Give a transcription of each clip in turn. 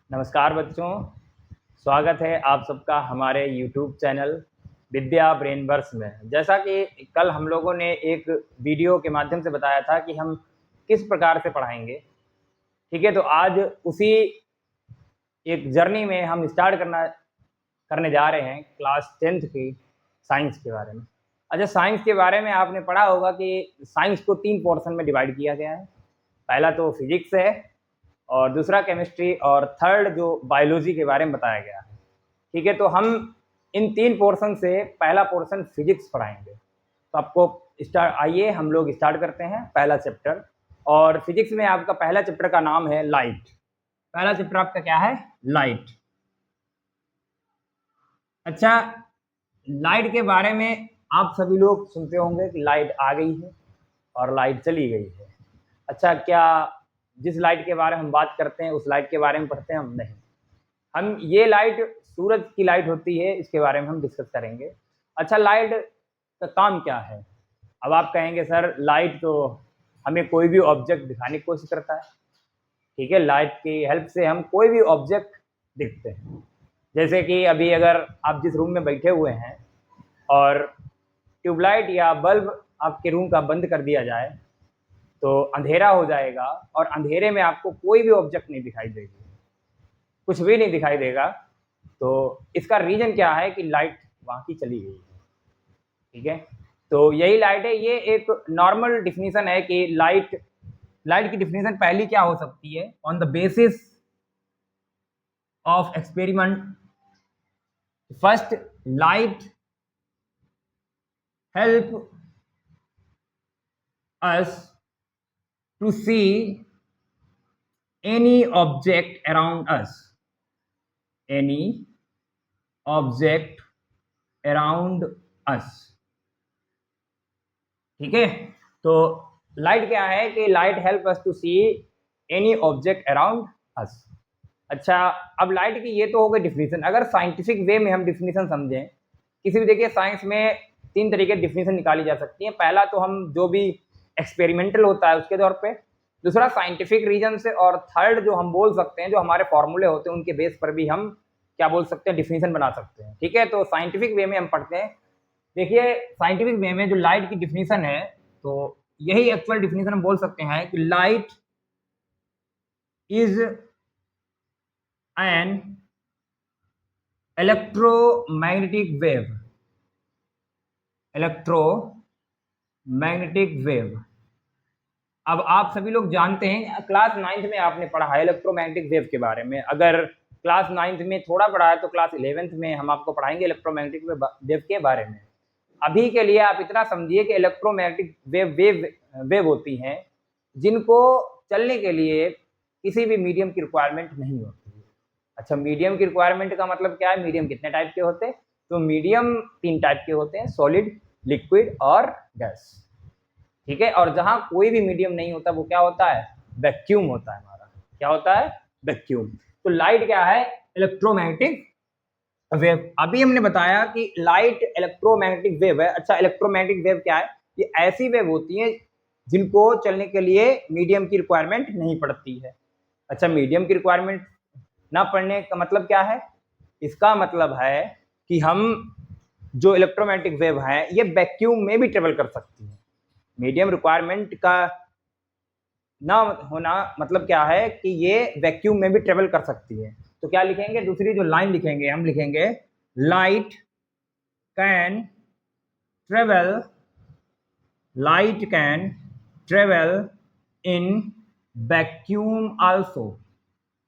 नमस्कार बच्चों, स्वागत है आप सबका हमारे YouTube चैनल विद्या ब्रेनवर्स में। जैसा कि कल हम लोगों ने एक वीडियो के माध्यम से बताया था कि हम किस प्रकार से पढ़ाएंगे, ठीक है। तो आज उसी एक जर्नी में हम स्टार्ट करने जा रहे हैं क्लास 10th की साइंस के बारे में। अच्छा, साइंस के बारे में आपने पढ़ा होगा कि साइंस को 3 पोर्शन में डिवाइड किया गया है। पहला तो फिजिक्स है और दूसरा केमिस्ट्री और थर्ड जो बायोलॉजी के बारे में बताया गया है, ठीक है। तो हम इन 3 पोर्शन से पहला पोर्शन फिजिक्स पढ़ाएंगे। तो आपको आइए हम लोग स्टार्ट करते हैं पहला चैप्टर। और फिजिक्स में आपका पहला चैप्टर का नाम है लाइट। पहला चैप्टर आपका क्या है? लाइट। अच्छा, लाइट के बारे में आप सभी लोग सुनते होंगे कि लाइट आ गई है और लाइट चली गई है। अच्छा, क्या जिस लाइट के बारे में हम बात करते हैं उस लाइट के बारे में पढ़ते हैं? हम नहीं। हम ये लाइट सूरज की लाइट होती है, इसके बारे में हम डिस्कस करेंगे। अच्छा, लाइट का काम क्या है? अब आप कहेंगे सर लाइट तो हमें कोई भी ऑब्जेक्ट दिखाने की कोशिश करता है, ठीक है। लाइट की हेल्प से हम कोई भी ऑब्जेक्ट देखते हैं। जैसे कि अभी अगर आप जिस रूम में बैठे हुए हैं और ट्यूबलाइट या बल्ब आपके रूम का बंद कर दिया जाए तो अंधेरा हो जाएगा और अंधेरे में आपको कोई भी ऑब्जेक्ट नहीं दिखाई देगी, कुछ भी नहीं दिखाई देगा। तो इसका रीजन क्या है कि लाइट वहाँ की चली गई है, ठीक है। तो यही लाइट है। ये एक नॉर्मल डिफिनीशन है कि लाइट की डिफिनीशन पहली क्या हो सकती है? On the basis of experiment, first light help us to see any object around us, any object around us, ठीक है। तो लाइट क्या है कि light help us to see any object around us. अच्छा, अब लाइट की ये तो हो गई डिफिनीशन। अगर साइंटिफिक वे में हम डिफिनीशन समझें किसी भी, देखिए साइंस में 3 तरीके की डिफिनीशन निकाली जा सकती है। पहला तो हम जो भी एक्सपेरिमेंटल होता है उसके तौर पे, दूसरा साइंटिफिक रीजन से, और थर्ड जो हम बोल सकते हैं जो हमारे फॉर्मूले होते हैं उनके बेस पर भी हम क्या बोल सकते हैं? डिफिनीशन बना सकते हैं, ठीक है। तो साइंटिफिक वे में हम पढ़ते हैं। देखिए साइंटिफिक वे में जो लाइट की डिफिनीशन है, तो यही एक्चुअल डिफिनीशन हम बोल सकते हैं कि light is an electromagnetic wave. Electromagnetic wave, अब आप सभी लोग जानते हैं क्लास 9th में आपने पढ़ा है इलेक्ट्रोमैग्नेटिक वेव के बारे में। अगर क्लास 9th में थोड़ा पढ़ा है तो क्लास 11th में हम आपको पढ़ाएंगे इलेक्ट्रोमैग्नेटिक वेव के बारे में। अभी के लिए आप इतना समझिए कि इलेक्ट्रोमैग्नेटिक वेव होती हैं जिनको चलने के लिए किसी भी मीडियम की रिक्वायरमेंट नहीं होती है। अच्छा, मीडियम की रिक्वायरमेंट का मतलब क्या है? मीडियम कितने टाइप के होते हैं? तो मीडियम 3 टाइप के होते हैं, सॉलिड, लिक्विड और गैस, ठीक है। और जहां कोई भी मीडियम नहीं होता वो क्या होता है? वैक्यूम होता है हमारा। क्या होता है? वैक्यूम। तो लाइट क्या है? Electromagnetic wave. अभी हमने बताया कि लाइट इलेक्ट्रोमैग्नेटिक वेव है। अच्छा, इलेक्ट्रोमैग्नेटिक वेव क्या है? ये ऐसी वेव होती है जिनको चलने के लिए मीडियम की रिक्वायरमेंट नहीं पड़ती है। अच्छा, मीडियम की रिक्वायरमेंट ना पड़ने का मतलब क्या है? इसका मतलब है कि हम जो इलेक्ट्रोमैग्नेटिक वेव है ये वैक्यूम में भी ट्रेवल कर सकती है। मीडियम रिक्वायरमेंट का ना होना मतलब क्या है कि ये वैक्यूम में भी ट्रेवल कर सकती है। तो क्या लिखेंगे? दूसरी जो लाइन लिखेंगे हम लिखेंगे light can travel, light can travel in vacuum also.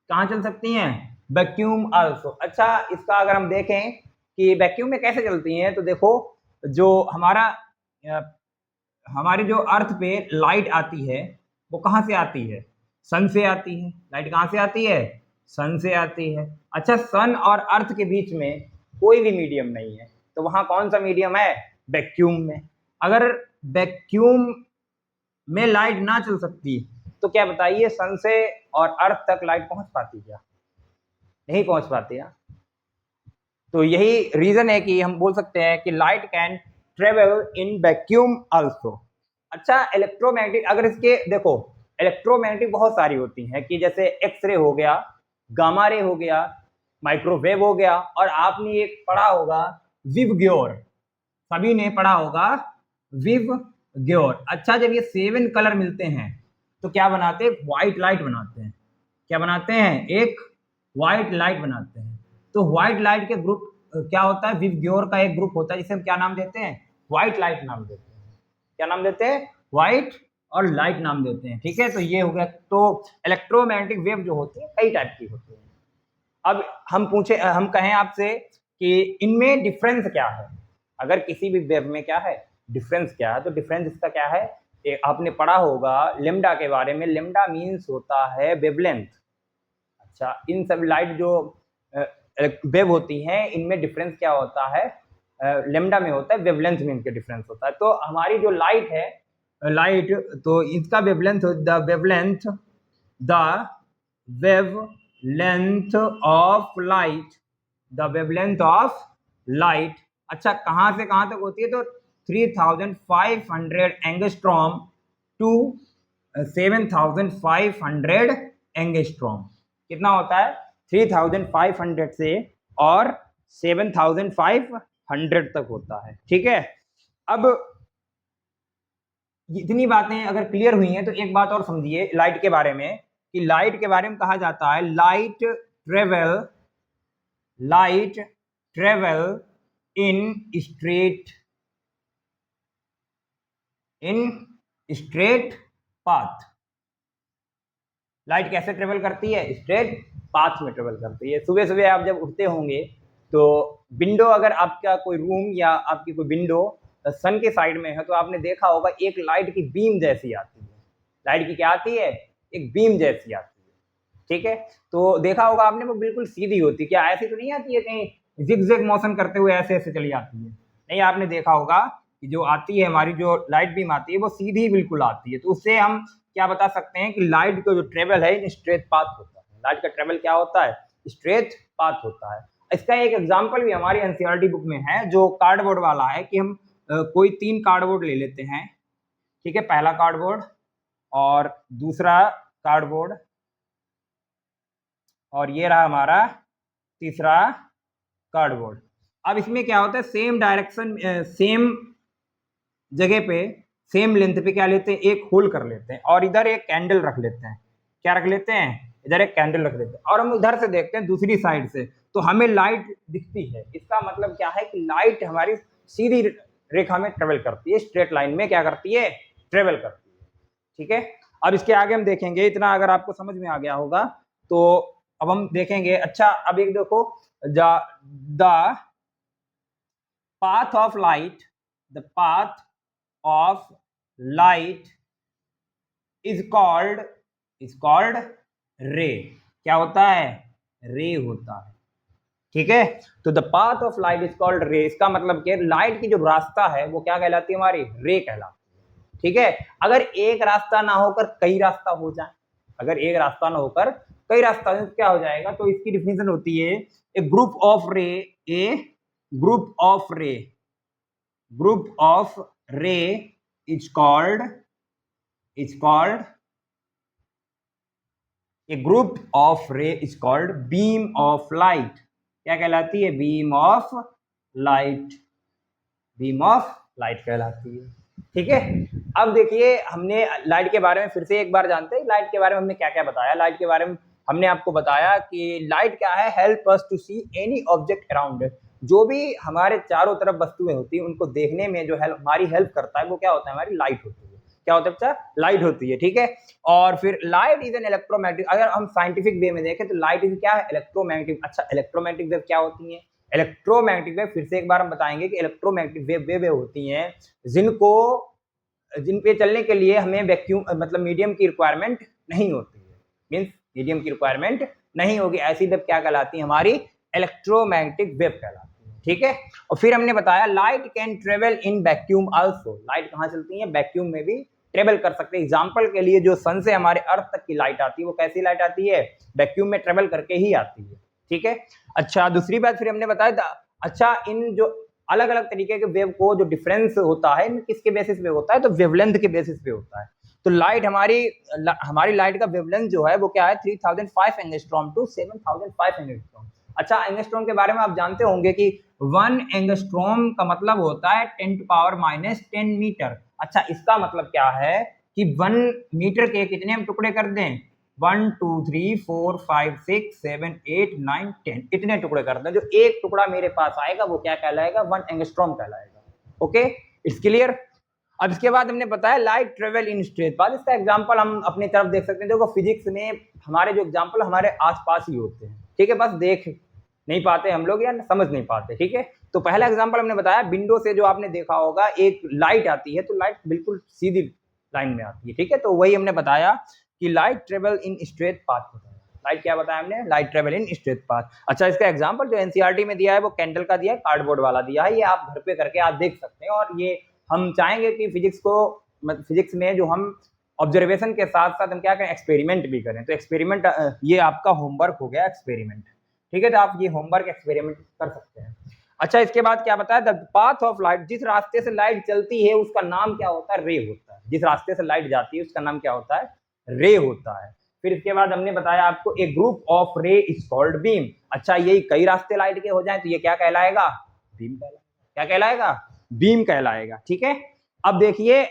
कहाँ चल सकती हैं? Vacuum also. अच्छा, इसका अगर हम देखें कि वैक्यूम में कैसे चलती हैं, तो देखो जो हमारी जो अर्थ पे लाइट आती है वो कहाँ से आती है? सन से आती है। लाइट कहाँ से आती है? सन से आती है। अच्छा, सन और अर्थ के बीच में कोई भी मीडियम नहीं है, तो वहां कौन सा मीडियम है? वैक्यूम में। अगर वैक्यूम में लाइट ना चल सकती तो क्या बताइए, सन से और अर्थ तक लाइट पहुंच पाती क्या? नहीं पहुंच पाती ना। तो यही रीजन है कि हम बोल सकते हैं कि light can travel in vacuum also. अच्छा, इलेक्ट्रोमैग्नेटिक, अगर इसके देखो इलेक्ट्रोमैग्नेटिक बहुत सारी होती हैं कि जैसे एक्सरे हो गया, गामा रे हो गया, माइक्रोवेव हो गया, और आपने एक पढ़ा होगा विवग्योर, सभी ने पढ़ा होगा विवग्योर। अच्छा, जब ये 7 कलर मिलते हैं तो क्या बनाते हैं? व्हाइट लाइट बनाते हैं। क्या बनाते हैं? एक व्हाइट लाइट बनाते हैं। तो व्हाइट लाइट के ग्रुप क्या होता है? विवग्योर का एक ग्रुप होता है जिसे हम क्या नाम देते हैं? व्हाइट लाइट नाम देते हैं। क्या नाम देते हैं? व्हाइट और लाइट नाम देते हैं। ठीक है, तो ये हो गया। तो इलेक्ट्रोमैग्नेटिक वेव जो होती है कई टाइप की होती है। अब हम कहें आपसे कि इनमें डिफरेंस क्या है, अगर किसी भी वेव में क्या है, डिफरेंस क्या है, तो डिफरेंस इसका क्या है? आपने पढ़ा होगा लेमडा के बारे में। लेमडा मीन्स होता है वेवलेंथ। अच्छा, इन सब लाइट जो वेव होती हैं इनमें डिफरेंस क्या होता है? लेमडा में होता है, वेवलेंथ में इनके डिफरेंस होता है। तो हमारी जो लाइट है, लाइट, तो इसका wavelength, the wavelength of light, the wavelength of light, अच्छा, कहाँ से कहाँ तक होती है? तो 3500 एंगस्ट्रॉम टू 7500 एंगस्ट्रॉम। कितना होता है? 3500 से और 7500 तक होता है। ठीक है, अब इतनी बातें अगर क्लियर हुई हैं तो एक बात और समझिए लाइट के बारे में, कि लाइट के बारे में कहा जाता है light travel in straight path. Light कैसे ट्रेवल करती है? स्ट्रेट पाथ में ट्रेवल करती है। सुबह सुबह आप जब उठते होंगे तो विंडो, अगर आपका कोई रूम या आपकी कोई विंडो सन के साइड में है तो आपने देखा होगा एक लाइट की बीम जैसी आती है। लाइट की क्या आती है? एक बीम जैसी आती है। ठीक है, तो देखा होगा आपने, वो बिल्कुल सीधी होती है। क्या ऐसी तो नहीं आती है कहीं जिग मोशन करते हुए ऐसे ऐसे चली आती है? नहीं, आपने देखा होगा कि जो आती है हमारी जो लाइट बीम आती है वो सीधी बिल्कुल आती है। तो उससे हम क्या बता सकते हैं कि लाइट का जो ट्रेवल है स्ट्रेट पाथ होता है। लाइट का ट्रेवल क्या होता है? स्ट्रेट पाथ होता है। इसका एक एग्जाम्पल भी हमारी एनसीईआरटी बुक में है जो कार्डबोर्ड वाला है, कि हम कोई 3 कार्डबोर्ड ले लेते हैं। ठीक है, पहला कार्डबोर्ड और दूसरा कार्डबोर्ड और ये रहा हमारा तीसरा कार्डबोर्ड। अब इसमें क्या होता है? सेम डायरेक्शन, सेम जगह पे, सेम लेंथ पे क्या लेते हैं? एक होल कर लेते हैं और इधर एक कैंडल रख लेते हैं। क्या रख लेते हैं? इधर एक कैंडल रख लेते हैं और हम उधर से देखते हैं दूसरी साइड से, तो हमें लाइट दिखती है। इसका मतलब क्या है? कि लाइट हमारी सीधी रेखा में ट्रेवल करती है, स्ट्रेट लाइन में क्या करती है? ट्रेवल करती है। ठीक है, अब इसके आगे हम देखेंगे। इतना अगर आपको समझ में आ गया होगा तो अब हम देखेंगे। अच्छा, अब एक देखो, the path of light, the path of light is called रे। क्या होता है? रे होता है। ठीक है, तो the path of light is called रे। इसका मतलब क्या? लाइट की जो रास्ता है वो क्या कहलाती है? हमारी रे कहलाती है। ठीक है, अगर एक रास्ता ना होकर कई रास्ता हो जाए, अगर एक रास्ता ना होकर कई रास्ता हो, क्या हो जाएगा? तो इसकी डिफिनेशन होती है ए ग्रुप ऑफ रे, ए ग्रुप ऑफ रे, group of ray is called a group of ray is called beam of light. क्या कहलाती है? Beam of light, beam of light कहलाती है। ठीक है, अब देखिए हमने लाइट के बारे में फिर से एक बार जानते हैं। लाइट के बारे में हमने क्या क्या बताया? लाइट के बारे में हमने आपको बताया कि लाइट क्या है? Help us to see any object around. जो भी हमारे चारों तरफ वस्तुएं होती हैं उनको देखने में जो हमारी हेल्प करता है वो क्या होता है? हमारी लाइट होती है। क्या होता है बच्चा? लाइट होती है। ठीक है, और फिर लाइट इज एन इलेक्ट्रोमैग्नेटिक। अगर हम साइंटिफिक वे में देखें तो लाइट इज क्या है? इलेक्ट्रोमैग्नेटिक। अच्छा, इलेक्ट्रोमैग्नेटिक वेव क्या होती है? इलेक्ट्रोमैग्नेटिक वेव फिर से एक बार हम बताएंगे कि इलेक्ट्रोमैग्नेटिक वेव वे होती हैं जिन पे चलने के लिए हमें वैक्यूम मतलब मीडियम की रिक्वायरमेंट नहीं होती है। मींस मीडियम की रिक्वायरमेंट नहीं होगी, ऐसी वेव क्या कहलाती है? हमारी इलेक्ट्रोमैग्नेटिक वेव कहलाती है। ठीक है, और फिर हमने बताया light can travel in vacuum also. Light कहाँ चलती है? वैक्यूम में भी ट्रेवल कर सकते हैं। एग्जाम्पल के लिए जो सन से हमारे अर्थ तक की लाइट आती है वो कैसी लाइट आती है? वैक्यूम में ट्रेवल करके ही आती है। ठीक है, अच्छा, दूसरी बात फिर हमने बताया अच्छा, इन जो अलग अलग तरीके के वेव को जो डिफरेंस होता है किसके बेसिस पे होता है? तो वेवलेंथ के बेसिस पे होता है। तो लाइट हमारी लाइट का वेवलेंथ जो है वो क्या है 3005 एंगस्ट्रॉम टू 7005 एंगस्ट्रॉम। अच्छा, एंगस्ट्रॉम के बारे में आप जानते होंगे कि 1 एंगस्ट्रॉम का मतलब होता है 10⁻⁻10 मीटर। अच्छा, इसका मतलब क्या है कि 1 मीटर के कितने हम टुकड़े कर दें, 1 2 3 4 5 6 7 8 9 10, इतने टुकड़े कर दें। जो एक टुकड़ा मेरे पास आएगा वो क्या कहलाएगा, 1 एंगस्ट्रॉम कहलाएगा। Okay, it's clear. अब इसके बाद हमने बताया light travel in straight path. इसका एग्जांपल हम अपनी तरफ देख सकते हैं। देखो फिजिक्स में हमारे जो एग्जांपल हमारे आसपास ही होते हैं, ठीक है, बस देख नहीं पाते हम लोग या समझ नहीं पाते, ठीक है। तो पहला एग्जांपल हमने बताया विंडो से, जो आपने देखा होगा एक लाइट आती है तो लाइट बिल्कुल सीधी लाइन में आती है, ठीक है। तो वही हमने बताया कि light travel in straight path होता है। लाइट क्या बताया हमने, light travel in straight path. अच्छा, इसका एग्जांपल जो एनसीईआरटी में दिया है वो कैंडल का दिया है, कार्डबोर्ड वाला दिया है। ये आप घर पे करके आप देख सकते हैं। और ये हम चाहेंगे कि फिजिक्स में जो हम ऑब्जर्वेशन के साथ साथ हम क्या करें, एक्सपेरिमेंट भी करें। तो एक्सपेरिमेंट ये आपका होमवर्क हो गया, एक्सपेरिमेंट, ठीक है। तो आप ये होमवर्क एक्सपेरिमेंट कर सकते हैं। अच्छा, इसके बाद क्या बताया, द पाथ ऑफ लाइट, जिस रास्ते से लाइट चलती है उसका नाम क्या होता है, रे होता है। जिस रास्ते से लाइट जाती है उसका नाम क्या होता है, रे होता है। फिर इसके बाद हमने बताया आपको a group of ray is called beam. अच्छा, यही कई रास्ते लाइट के हो जाए तो ये क्या कहलाएगा, बीम कहलाएगा। क्या कहलाएगा, बीम कहलाएगा, ठीक है। अब देखिए,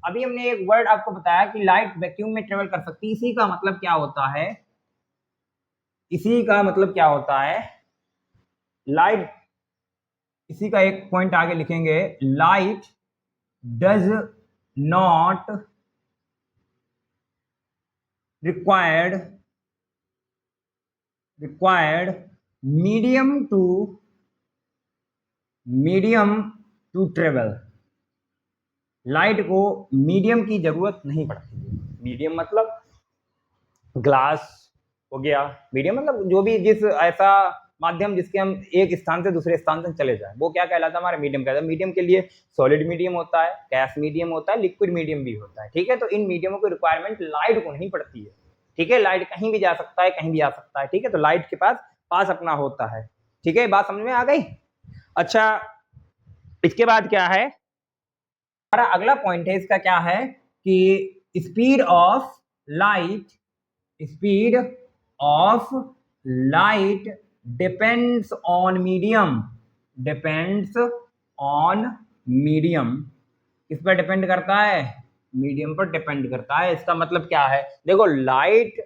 अभी हमने एक वर्ड आपको बताया कि लाइट वैक्यूम में ट्रेवल कर सकती है। इसी का मतलब क्या होता है, इसी का मतलब क्या होता है, लाइट, इसी का एक पॉइंट आगे लिखेंगे, light does not required medium to travel। Light को मीडियम की जरूरत नहीं पड़ती है। मीडियम मतलब ग्लास हो गया, मीडियम मतलब जो भी जिस ऐसा माध्यम जिसके हम एक स्थान से दूसरे स्थान तक चले जाए वो क्या कहलाता है, हमारा मीडियम कहलाता है। मीडियम के लिए सॉलिड मीडियम होता है, गैस मीडियम होता है, लिक्विड मीडियम भी होता है, ठीक है। तो इन मीडियमों की रिक्वायरमेंट लाइट को नहीं पड़ती है, ठीक है। लाइट कहीं भी जा सकता है, कहीं भी आ सकता है, ठीक है। तो लाइट के पास अपना होता है, ठीक है। बात समझ में आ गई। अच्छा, इसके बाद क्या है, हमारा अगला पॉइंट है, इसका क्या है कि speed of light depends on medium. किस पर डिपेंड करता है, मीडियम पर डिपेंड करता है। इसका मतलब क्या है, देखो लाइट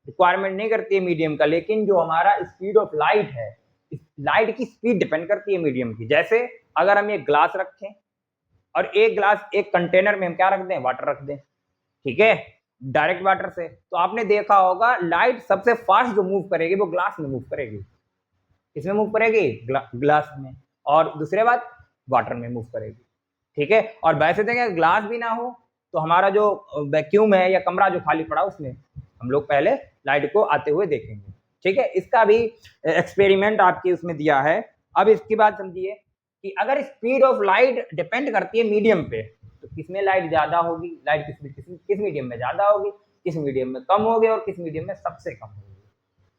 रिक्वायरमेंट नहीं करती है मीडियम का, लेकिन जो हमारा स्पीड ऑफ लाइट है, लाइट की स्पीड डिपेंड करती है मीडियम की। जैसे अगर हम एक ग्लास रखें और एक ग्लास एक कंटेनर में हम क्या रख दें, वाटर रख दें, ठीक है, डायरेक्ट वाटर से, तो आपने देखा होगा लाइट सबसे फास्ट जो मूव करेगी वो ग्लास में मूव करेगी। किसमें मूव करेगी, ग्लास में। और दूसरे बात वाटर में मूव करेगी, ठीक है। और वैसे देखें ग्लास भी ना हो तो हमारा जो वैक्यूम है या कमरा जो खाली पड़ा उसमें हम लोग पहले लाइट को आते हुए देखेंगे, ठीक है। इसका भी एक्सपेरिमेंट आपकी उसमें दिया है। अब इसकी बात समझिए कि अगर स्पीड ऑफ लाइट डिपेंड करती है मीडियम पे, तो किसमें लाइट ज्यादा होगी, लाइट किस मीडियम में ज्यादा होगी, किस मीडियम में कम होगी, और किस मीडियम में सबसे कम होगी,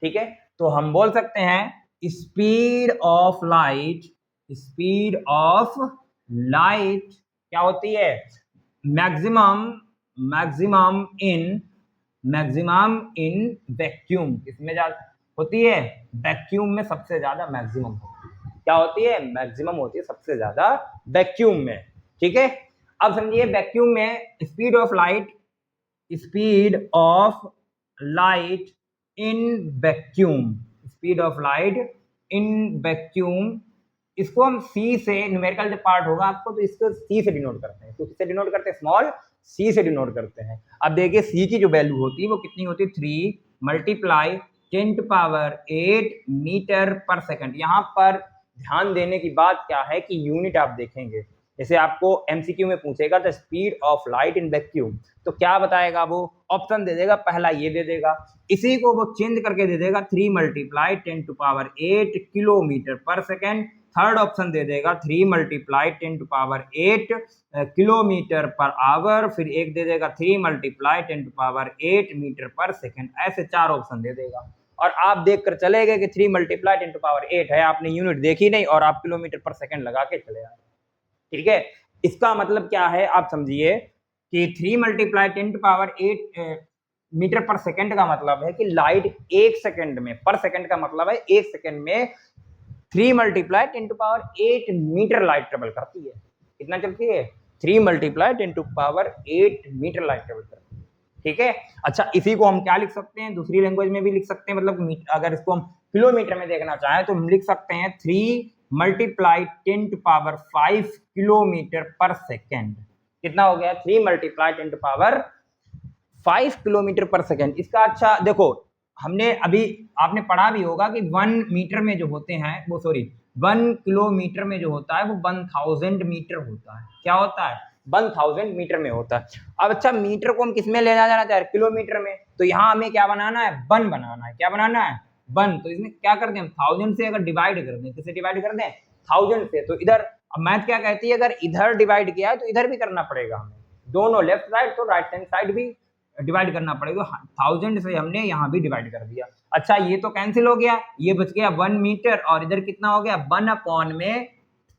ठीक है। तो हम बोल सकते हैं स्पीड ऑफ लाइट क्या होती है, मैक्सिमम इन वैक्यूम। किसमें ज्यादा होती है, वैक्यूम में सबसे ज्यादा मैक्सिमम होती है। क्या होती है, मैक्सिमम होती है सबसे ज्यादा वैक्यूम में, ठीक है। अब समझिए वैक्यूम में speed of light in vacuum, इसको हम सी से, न्यूमेरिकल जो पार्ट होगा आपको तो इसको सी से डिनोट करते हैं। तो किससे डिनोट करते हैं, स्मॉल सी से डिनोट करते हैं। अब देखिए सी की जो वैल्यू होती है वो कितनी होती है, 3 मल्टीप्लाई 10⁸ मीटर पर सेकंड। यहाँ पर ध्यान देने की बात क्या है कि यूनिट आप देखेंगे, जैसे आपको एमसीक्यू में पूछेगा the speed of light in vacuum, तो क्या बताएगा वो, ऑप्शन दे देगा, पहला ये दे देगा, इसी को वो चेंज करके दे देगा 3 मल्टीप्लाई 10⁸ किलोमीटर पर सेकेंड। थर्ड ऑप्शन दे देगा 3 मल्टीप्लाई 10⁸ किलोमीटर पर आवर। फिर एक दे देगा 3 मल्टीप्लाई 10⁸ मीटर पर सेकेंड। ऐसे 4 ऑप्शन दे देगा और आप देख कर चले गए कि 3 मल्टीप्लाई 10⁸ है, आपने यूनिट देखी नहीं और आप किलोमीटर पर सेकेंड लगा के चले आए, ठीक है। इसका मतलब क्या है आप समझिए कि 3 मल्टीप्लाई 10 टू पावर 8 मीटर पर सेकंड का मतलब है कि लाइट 1 सेकंड में, पर सेकंड का मतलब है 1 सेकंड में 3 multiply 10 to power 8 metre light travel करती है। कितना चलती है? 3 multiply 10 to power 8 metre light travel करती है। ठीक है। अच्छा, इसी को हम क्या लिख सकते हैं, दूसरी लैंग्वेज में भी लिख सकते हैं, मतलब अगर इसको हम किलोमीटर में देखना चाहें तो हम लिख सकते हैं 3 मल्टीप्लाई 10 टू पावर 5 किलोमीटर पर सेकेंड। कितना हो गया? 3 मल्टीप्लाई 10 टू पावर 5 किलोमीटर पर सेकेंड। इसका अच्छा देखो, हमने अभी आपने पढ़ा भी होगा कि 1 मीटर में जो होते हैं वो, सॉरी 1 किलोमीटर में जो होता है वो 1000 मीटर होता है। क्या होता है? 1000 मीटर में होता है। अब अच्छा, मीटर को हम किस में ले जाना चाह रहे हैं? किलोमीटर में। तो यहाँ हमें क्या बनाना है? 1 बनाना है। क्या बनाना है? 1। तो इसमें क्या कर दें हम? 1000 से अगर डिवाइड कर दें, किससे डिवाइड कर दें? 1000 से। तो इधर अब मैथ क्या कहती है, अगर इधर डिवाइड किया है तो इधर भी करना पड़ेगा हमें, दोनों लेफ्ट साइड तो राइट हैंड साइड भी डिवाइड करना पड़ेगा। 1000 से हमने यहाँ भी डिवाइड कर दिया। अच्छा, ये तो कैंसिल हो गया, ये बच गया 1 मीटर, और इधर कितना हो गया? 1 अपॉन में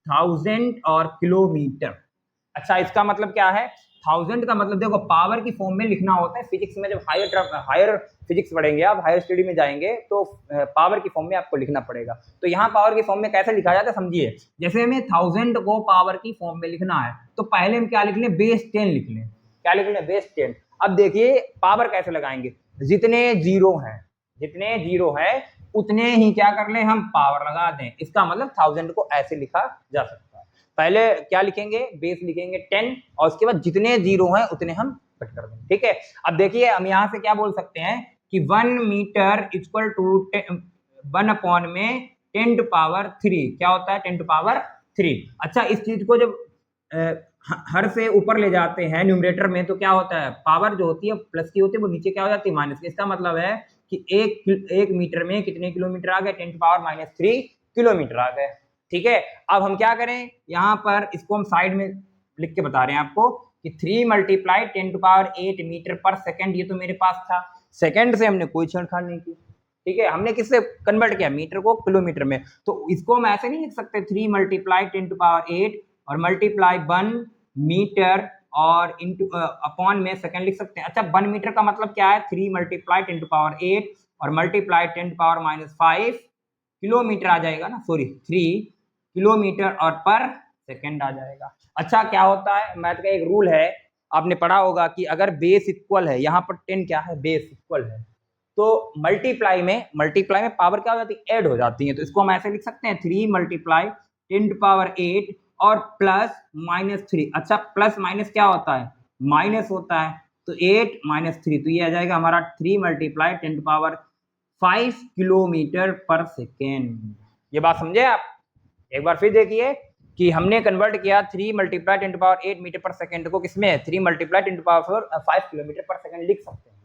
1000 और किलोमीटर। अच्छा, इसका मतलब क्या है? 1000 का मतलब देखो पावर की फॉर्म में लिखना होता है फिजिक्स में। जब हायर फिजिक्स पढ़ेंगे, आप हायर स्टडी में जाएंगे तो पावर की फॉर्म में आपको लिखना पड़ेगा। तो यहाँ पावर की फॉर्म में कैसे लिखा जाता है समझिए। जैसे हमें 1000 को पावर की फॉर्म में लिखना है तो पहले हम क्या लिख लें? बेस 10 लिख लें। क्या लिख लें? बेस 10। अब देखिए पावर कैसे लगाएंगे, जितने जीरो हैं उतने ही क्या कर लें हम? पावर लगा दें। इसका मतलब 1000 को ऐसे लिखा जा सकता है। पहले क्या लिखेंगे? बेस लिखेंगे 10, और उसके बाद जितने जीरो हैं उतने हम कट कर देंगे। ठीक है। अब देखिए हम यहां से क्या बोल सकते हैं कि 1 मीटर इक्वल टू 1 अपॉन में 10 टू पावर 3। क्या होता है? 10 टू पावर 3। अच्छा, इस चीज को जब हर से ऊपर ले जाते हैं न्यूमरेटर में तो क्या होता है? पावर जो होती है प्लस की होती है, वो नीचे क्या हो जाती है? माइनस की। इसका मतलब है कि एक मीटर में कितने किलोमीटर आ गए? 10 टू पावर -3 किलोमीटर आ गए। ठीक है। अब हम क्या करें, यहाँ पर इसको हम साइड में लिख के बता रहे हैं आपको कि 3 मल्टीप्लाई 10 टू पावर 8 मीटर पर सेकंड। ये तो मेरे पास था, सेकंड से हमने कोई छेड़छाड़ नहीं की। ठीक है, हमने किससे कन्वर्ट किया? मीटर को किलोमीटर में। तो इसको हम ऐसे नहीं लिख सकते 3 मल्टीप्लाई 10 टू पावर 8 और मल्टीप्लाई 1 मीटर और इंटू अपॉन में सेकंड लिख सकते हैं। अच्छा, 1 मीटर का मतलब क्या है? 3 मल्टीप्लाई 10 टू पावर 8 और मल्टीप्लाई 10 टू पावर -5 किलोमीटर आ जाएगा ना, सॉरी 3 किलोमीटर और पर सेकंड आ जाएगा। अच्छा, क्या होता है? मैथ का एक रूल है, आपने पढ़ा होगा कि अगर बेस इक्वल है, यहाँ पर 10 क्या है? बेस इक्वल है, तो मल्टीप्लाई में पावर क्या हो जाती है? ऐड हो जाती है। तो इसको हम ऐसे लिख सकते हैं 3 मल्टीप्लाई 10 टू पावर 8 और प्लस -3। अच्छा, प्लस माइनस क्या होता है? माइनस होता है। तो 8 -3, तो ये आ जाएगा हमारा 3 मल्टीप्लाई 10 टू पावर 5 किलोमीटर पर सेकेंड। ये बात समझे आप? एक बार फिर देखिए कि हमने कन्वर्ट किया 3 मल्टीप्लाई 10 टू पावर 8 मीटर पर सेकेंड को किसमें? 3 मल्टीप्लाई 10 टू पावर 5 किलोमीटर पर सेकेंड लिख सकते हैं।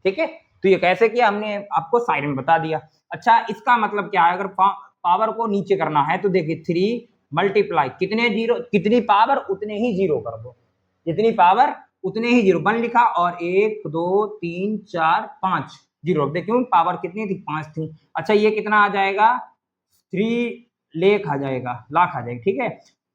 ठीक है, तो ये कैसे किया हमने आपको साइड में बता दिया। अच्छा, इसका मतलब क्या है? अगर पावर को नीचे करना है तो देखिए 3 मल्टीप्लाई कितने जीरो, कितनी पावर उतने ही जीरो कर दो, जितनी पावर उतने ही जीरो। 1 लिखा और 1 2 3 4 5 जीरो। देखिए पावर कितनी थी? 5 थी। अच्छा, ये कितना आ जाएगा? 3 लाख आ जाएगा। ठीक है,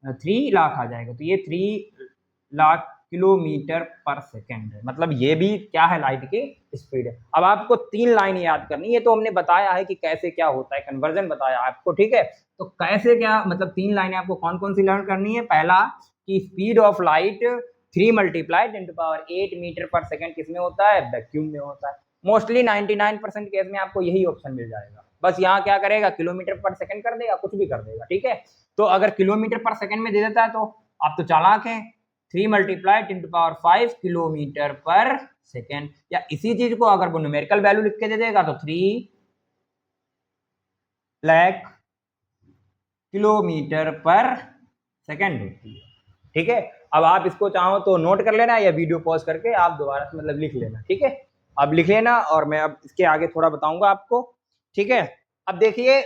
3 लाख आ जाएगा। तो ये 3 लाख किलोमीटर पर सेकेंड है। मतलब ये भी क्या है? लाइट की स्पीड है। अब आपको 3 लाइन याद करनी है, तो हमने बताया है कि कैसे क्या होता है, कन्वर्जन बताया आपको। ठीक है, तो कैसे क्या मतलब 3 लाइनें आपको कौन कौन सी लर्न करनी है? पहला कि speed of light 3 multiply 10 to power 8 metre पर सेकेंड किसमें होता है? वैक्यूम में होता है। मोस्टली 99% केस में आपको यही ऑप्शन मिल जाएगा। बस यहाँ क्या करेगा? किलोमीटर पर सेकंड कर देगा, कुछ भी कर देगा। ठीक है, तो अगर किलोमीटर पर सेकंड में दे देता है तो आप तो चालाक हैं। 3 मल्टीप्लाई 10 टू पावर 5 किलोमीटर पर सेकेंड। या इसी चीज को अगर वो न्यूमेरिकल वैल्यू लिख के दे देगा तो 3 लाख किलोमीटर पर सेकेंड होती है। ठीक है, अब आप इसको चाहो तो नोट कर लेना या वीडियो पॉज करके आप दोबारा से मतलब लिख लेना। ठीक है, अब लिख लेना और मैं अब इसके आगे थोड़ा बताऊंगा आपको। ठीक है, अब देखिए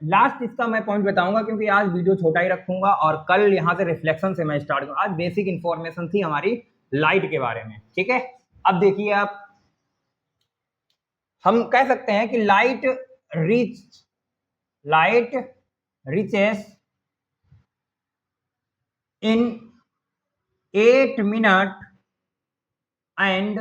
लास्ट इसका मैं पॉइंट बताऊंगा क्योंकि आज वीडियो छोटा ही रखूंगा और कल यहां से रिफ्लेक्शन से मैं स्टार्ट करूंगा। आज बेसिक इंफॉर्मेशन थी हमारी लाइट के बारे में। ठीक है, अब देखिए आप, हम कह सकते हैं कि light reaches in 8 minute and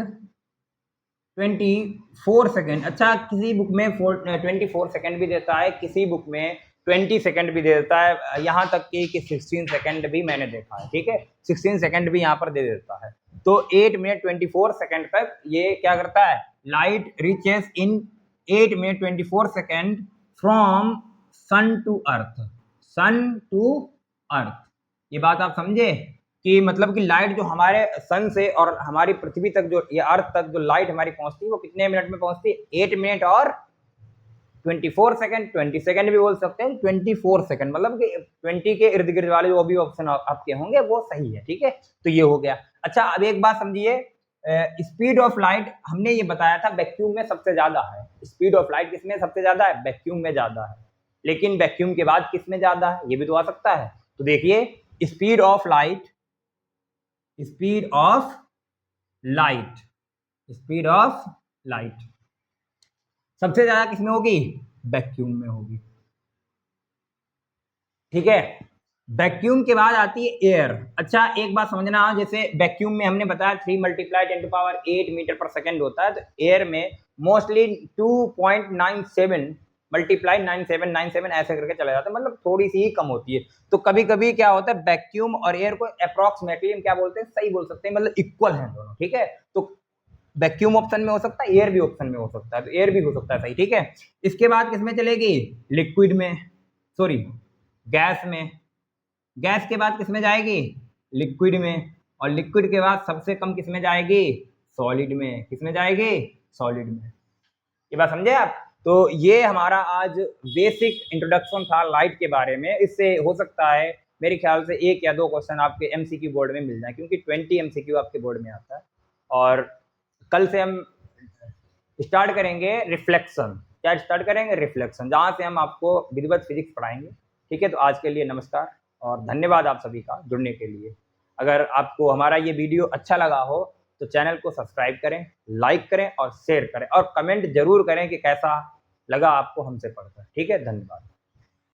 24 second. अच्छा, किसी बुक में 24 सेकेंड भी देता है, किसी बुक में 20 सेकेंड भी दे देता है, यहाँ तक कि 16 सेकेंड भी मैंने देखा है। ठीक है, 16 सेकेंड भी यहाँ पर दे देता है। तो 8 मिनट 24 सेकेंड तक ये क्या करता है, light reaches in 8 minute 24 second from sun to earth, sun to earth. ये बात आप समझे कि मतलब कि लाइट जो हमारे सन से और हमारी पृथ्वी तक, जो ये अर्थ तक जो लाइट हमारी पहुंचती है वो कितने मिनट में पहुंचती है, 8 मिनट और 24 सेकंड। 20 सेकंड भी बोल सकते हैं, 24 सेकंड मतलब कि 20 के इर्द गिर्द वाले जो भी ऑप्शन आपके होंगे वो सही है। ठीक है, तो ये हो गया। अच्छा, अब एक बात समझिए, स्पीड ऑफ लाइट हमने ये बताया था वैक्यूम में सबसे ज्यादा है। स्पीड ऑफ लाइट किसमें सबसे ज्यादा है, वैक्यूम में ज्यादा है। लेकिन वैक्यूम के बाद किसमें ज्यादा है, ये भी तो आ सकता है। तो देखिए, speed of light, speed of light, speed of light सबसे ज्यादा किसमें होगी, वैक्यूम में होगी। ठीक है, वैक्यूम के बाद आती है एयर। अच्छा, एक बात समझना, जैसे वैक्यूम में हमने बताया 3 मल्टीप्लाई 10⁸ मीटर पर सेकेंड होता है, तो एयर में मोस्टली 2.97 मल्टीप्लाई 9797 ऐसे करके चला जाता है, मतलब थोड़ी सी ही कम होती है। तो कभी कभी क्या होता है, वैक्यूम और एयर को अप्रोक्सीमेटली हम क्या बोलते हैं, सही बोल सकते हैं, मतलब इक्वल है दोनों। ठीक है, तो वैक्यूम ऑप्शन में हो सकता है, एयर भी ऑप्शन में हो सकता है, तो एयर भी हो सकता है सही। ठीक है, इसके बाद किसमें चलेगी, लिक्विड में, सॉरी गैस में। गैस के बाद किसमें जाएगी, लिक्विड में। और लिक्विड के बाद सबसे कम किसमें जाएगी, सॉलिड में। किसमें जाएगी, सॉलिड में। ये बात समझे आप। तो ये हमारा आज बेसिक इंट्रोडक्शन था लाइट के बारे में। इससे हो सकता है मेरे ख्याल से 1 या 2 क्वेश्चन आपके एमसीक्यू बोर्ड में मिल जाए, क्योंकि 20 एमसीक्यू आपके बोर्ड में आता है। और कल से हम स्टार्ट करेंगे रिफ्लेक्शन। क्या स्टार्ट करेंगे, रिफ्लेक्शन, जहां से हम आपको विधिवत फिजिक्स पढ़ाएंगे। ठीक है, तो आज के लिए नमस्कार और धन्यवाद आप सभी का जुड़ने के लिए। अगर आपको हमारा ये वीडियो अच्छा लगा हो तो चैनल को सब्सक्राइब करें, लाइक करें और शेयर करें, और कमेंट जरूर करें कि कैसा लगा आपको हमसे पढ़कर। ठीक है, धन्यवाद।